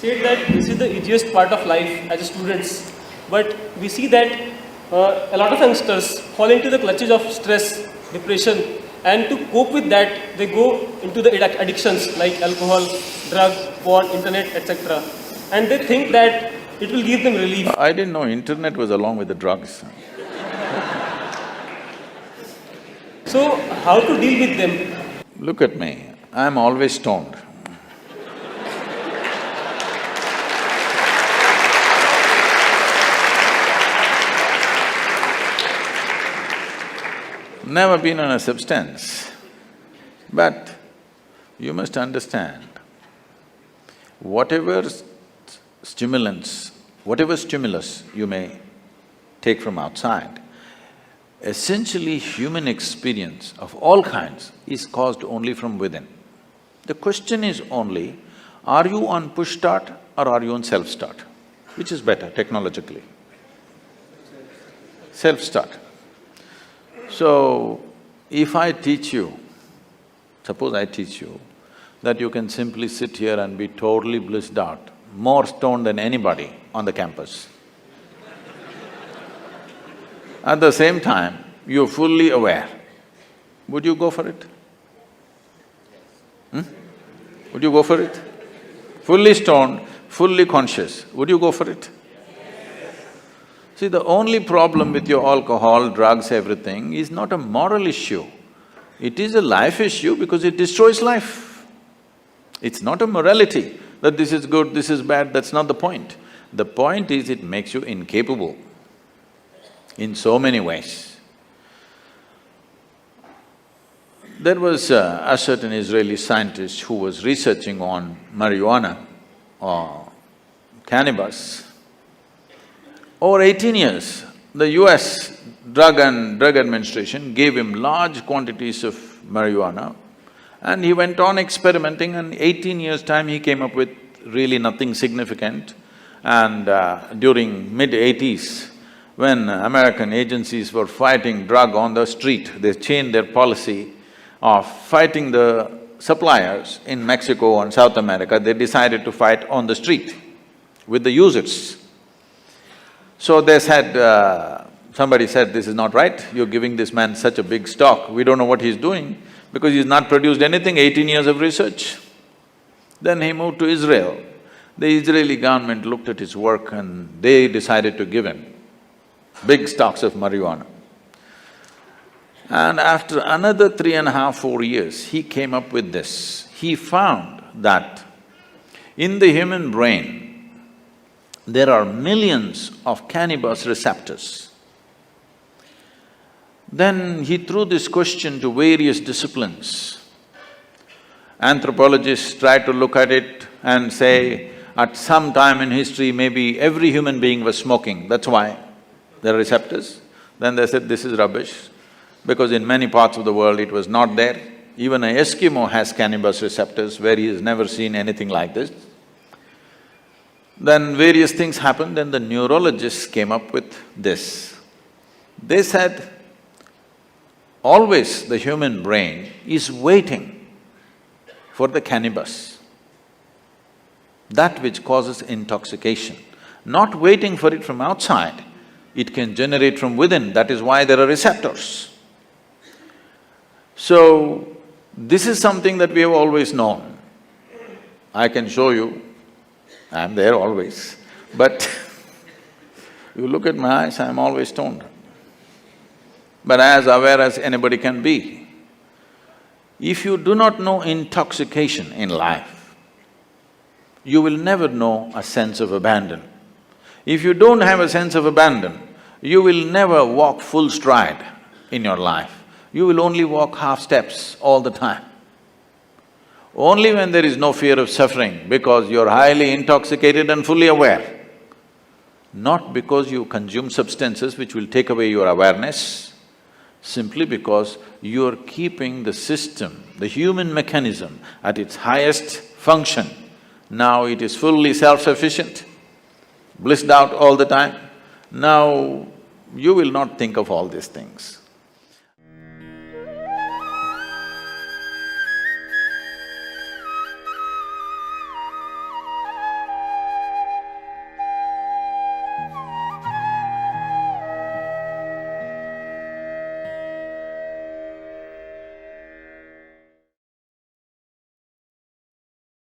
said that this is the easiest part of life as a students, but we see that a lot of youngsters fall into the clutches of stress, depression, and to cope with that, they go into the addictions like alcohol, drug, porn, internet, etc. And they think that it will give them relief. I didn't know internet was along with the drugs. So, how to deal with them? Look at me, I'm always stoned. Never been on a substance. But you must understand, whatever stimulus you may take from outside, essentially human experience of all kinds is caused only from within. The question is only, are you on push start or are you on self-start? Which is better technologically? Self-start. So, if I teach you, suppose I teach you that you can simply sit here and be totally blissed out, more stoned than anybody on the campus. At the same time, you're fully aware. Would you go for it? Would you go for it? Fully stoned, fully conscious, would you go for it? See, the only problem with your alcohol, drugs, everything is not a moral issue. It is a life issue because it destroys life. It's not a morality that this is good, this is bad, that's not the point. The point is it makes you incapable in so many ways. There was a certain Israeli scientist who was researching on marijuana or cannabis. Over 18 years, the US Drug Administration gave him large quantities of marijuana and he went on experimenting, and 18 years' time he came up with really nothing significant. And during mid-80s, when American agencies were fighting drug on the street, they changed their policy of fighting the suppliers in Mexico and South America. They decided to fight on the street with the users. So they said, somebody said, this is not right, you're giving this man such a big stock, we don't know what he's doing because he's not produced anything, 18 years of research. Then he moved to Israel. The Israeli government looked at his work and they decided to give him big stocks of marijuana. And after another 3.5, 4 years, he came up with this. He found that in the human brain, there are millions of cannabis receptors. Then he threw this question to various disciplines. Anthropologists tried to look at it and say, at some time in history, maybe every human being was smoking, that's why there are receptors. Then they said, this is rubbish, because in many parts of the world it was not there. Even an Eskimo has cannabis receptors where he has never seen anything like this. Then various things happened, then the neurologists came up with this. They said, always the human brain is waiting for the cannabis, that which causes intoxication, not waiting for it from outside. It can generate from within, that is why there are receptors. So, this is something that we have always known. I can show you, I'm there always, but you look at my eyes, I'm always stoned. But as aware as anybody can be. If you do not know intoxication in life, you will never know a sense of abandon. If you don't have a sense of abandon, you will never walk full stride in your life. You will only walk half steps all the time. Only when there is no fear of suffering, because you're highly intoxicated and fully aware. Not because you consume substances which will take away your awareness, simply because you're keeping the system, the human mechanism at its highest function. Now it is fully self-sufficient, blissed out all the time. Now you will not think of all these things.